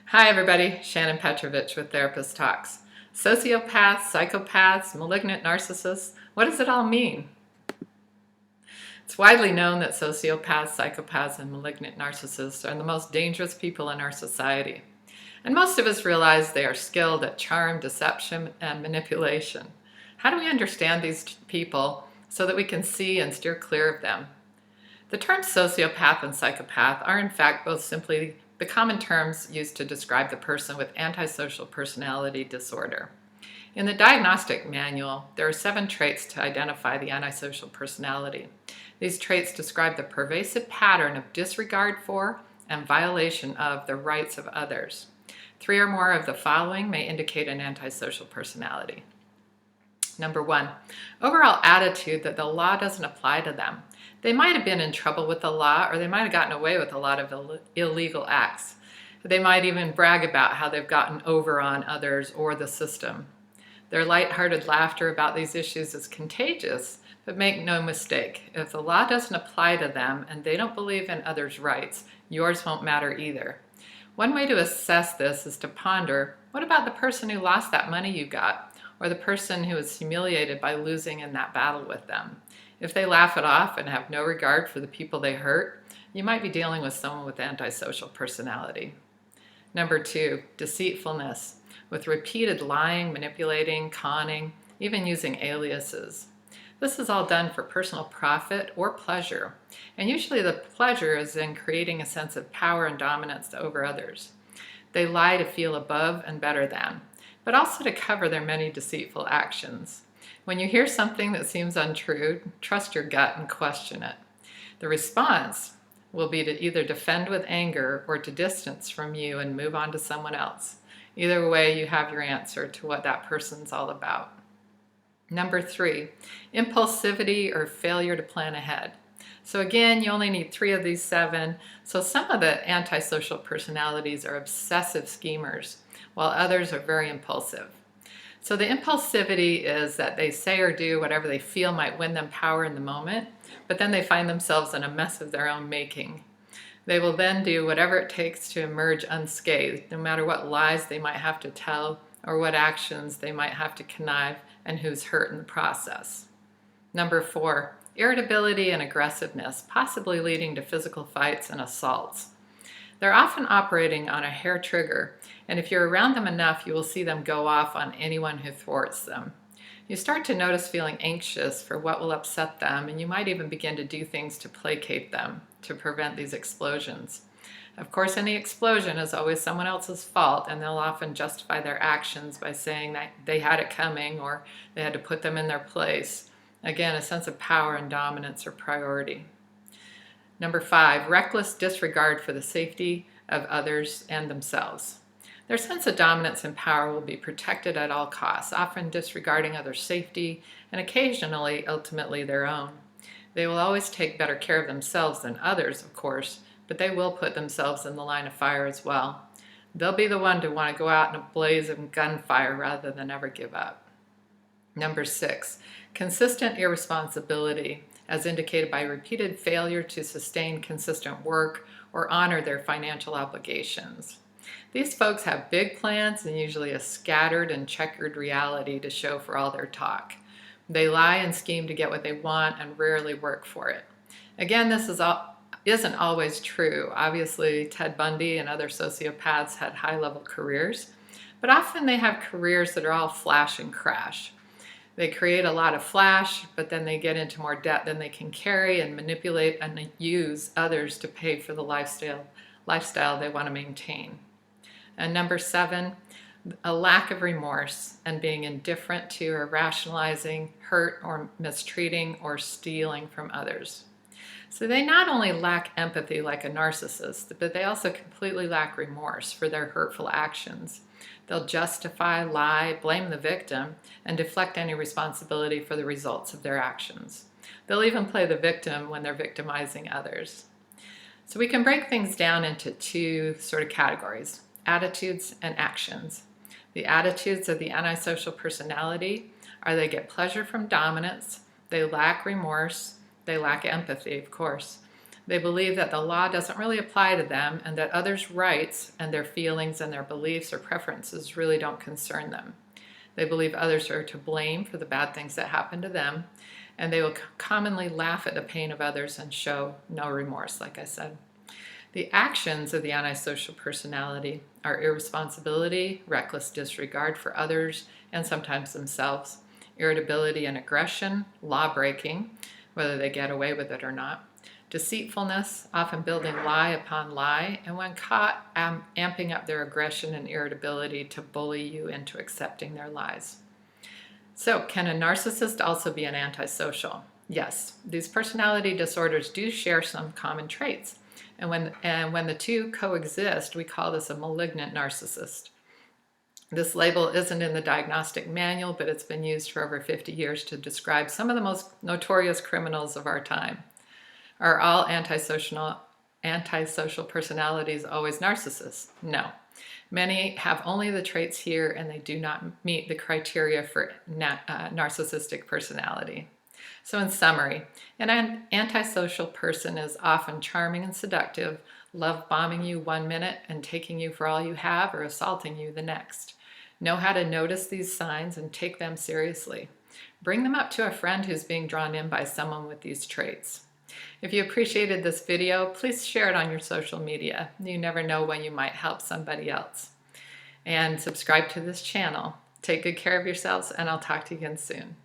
Hi everybody, Shannon Petrovich with Therapist Talks. Sociopaths, psychopaths, malignant narcissists, what does it all mean? It's widely known that sociopaths, psychopaths, and malignant narcissists are the most dangerous people in our society. And most of us realize they are skilled at charm, deception, and manipulation. How do we understand these people so that we can see and steer clear of them? The terms sociopath and psychopath are in fact both simply the common terms used to describe the person with antisocial personality disorder. In the diagnostic manual, there are 7 traits to identify the antisocial personality. These traits describe the pervasive pattern of disregard for and violation of the rights of others. 3 or more of the following may indicate an antisocial personality. Number 1, overall attitude that the law doesn't apply to them. They might have been in trouble with the law, or they might have gotten away with a lot of illegal acts. They might even brag about how they've gotten over on others or the system. Their lighthearted laughter about these issues is contagious, but make no mistake, if the law doesn't apply to them and they don't believe in others' rights, yours won't matter either. One way to assess this is to ponder, what about the person who lost that money you got, or the person who was humiliated by losing in that battle with them? If they laugh it off and have no regard for the people they hurt, you might be dealing with someone with antisocial personality. Number 2, deceitfulness, with repeated lying, manipulating, conning, even using aliases. This is all done for personal profit or pleasure, and usually the pleasure is in creating a sense of power and dominance over others. They lie to feel above and better than, but also to cover their many deceitful actions. When you hear something that seems untrue, trust your gut and question it. The response will be to either defend with anger or to distance from you and move on to someone else. Either way, you have your answer to what that person's all about. Number 3, impulsivity or failure to plan ahead. So again, you only need 3 of these 7. So some of the antisocial personalities are obsessive schemers, while others are very impulsive. So the impulsivity is that they say or do whatever they feel might win them power in the moment, but then they find themselves in a mess of their own making. They will then do whatever it takes to emerge unscathed, no matter what lies they might have to tell or what actions they might have to connive and who's hurt in the process. Number 4, irritability and aggressiveness, possibly leading to physical fights and assaults. They're often operating on a hair trigger, and if you're around them enough, you will see them go off on anyone who thwarts them. You start to notice feeling anxious for what will upset them, and you might even begin to do things to placate them, to prevent these explosions. Of course, any explosion is always someone else's fault, and they'll often justify their actions by saying that they had it coming or they had to put them in their place. Again, a sense of power and dominance or priority. Number 5, reckless disregard for the safety of others and themselves. Their sense of dominance and power will be protected at all costs, often disregarding others' safety and occasionally, ultimately, their own. They will always take better care of themselves than others, of course, but they will put themselves in the line of fire as well. They'll be the one to want to go out in a blaze of gunfire rather than ever give up. Number 6, consistent irresponsibility, as indicated by repeated failure to sustain consistent work or honor their financial obligations. These folks have big plans and usually a scattered and checkered reality to show for all their talk. They lie and scheme to get what they want and rarely work for it. Again, this isn't always true. Obviously, Ted Bundy and other sociopaths had high-level careers, but often they have careers that are all flash and crash. They create a lot of flash, but then they get into more debt than they can carry and manipulate and use others to pay for the lifestyle they want to maintain. And number 7, a lack of remorse and being indifferent to or rationalizing hurt or mistreating or stealing from others. So they not only lack empathy like a narcissist, but they also completely lack remorse for their hurtful actions. They'll justify, lie, blame the victim, and deflect any responsibility for the results of their actions. They'll even play the victim when they're victimizing others. So we can break things down into 2 sort of categories, attitudes and actions. The attitudes of the antisocial personality are they get pleasure from dominance, they lack remorse, they lack empathy, of course. They believe that the law doesn't really apply to them and that others' rights and their feelings and their beliefs or preferences really don't concern them. They believe others are to blame for the bad things that happen to them, and they will commonly laugh at the pain of others and show no remorse, like I said. The actions of the antisocial personality are irresponsibility, reckless disregard for others and sometimes themselves, irritability and aggression, law breaking, whether they get away with it or not, deceitfulness, often building lie upon lie, and when caught, amping up their aggression and irritability to bully you into accepting their lies. So, can a narcissist also be an antisocial? Yes, these personality disorders do share some common traits. And when the two coexist, we call this a malignant narcissist. This label isn't in the diagnostic manual, but it's been used for over 50 years to describe some of the most notorious criminals of our time. Are all antisocial personalities always narcissists? No. Many have only the traits here, and they do not meet the criteria for narcissistic personality. So in summary, an antisocial person is often charming and seductive, love bombing you one minute and taking you for all you have or assaulting you the next. Know how to notice these signs and take them seriously. Bring them up to a friend who's being drawn in by someone with these traits. If you appreciated this video, please share it on your social media. You never know when you might help somebody else. And subscribe to this channel. Take good care of yourselves, and I'll talk to you again soon.